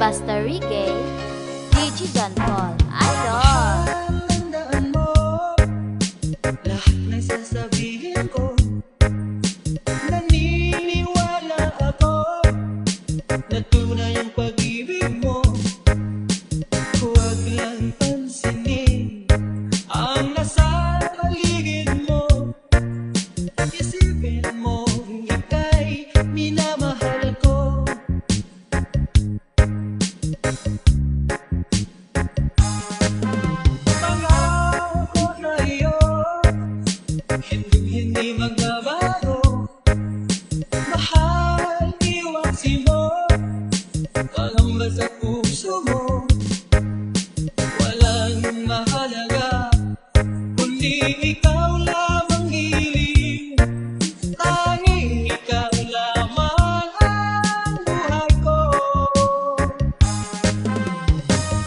Buster Rique, Gigi John Paul, Idol. Tandaan mo lahat ng sasabihin ko. Naniniwala ako na tunay ang pag-ibig mo. Huwag lang pansinin ang nasa paligid mo. Isipin mo ika'y minamahal ko. Pangako sa'yo, hindi magbabago. Mahal, iwaksi mo, pangamba sa puso mo. Walang mahalaga, kundi ikaw lamang hiling. Tanging ikaw lamang ang buhay ko.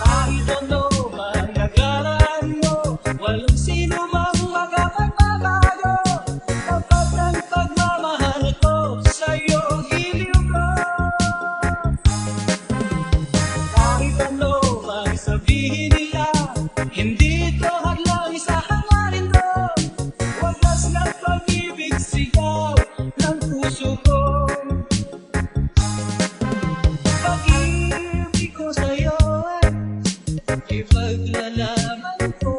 Kahit ano man nakaraan mo, walang sino mang makapagbabago. Tapat ang pagmamahal ko sa'yo, iliw ko. Kahit ano mang sabihin nila, hindi ito hadlang sa hangarin ko. Wagas na pag-ibig, sigaw ng puso ko. Pag-ibig ko sa'yo, ipaglalaman ko.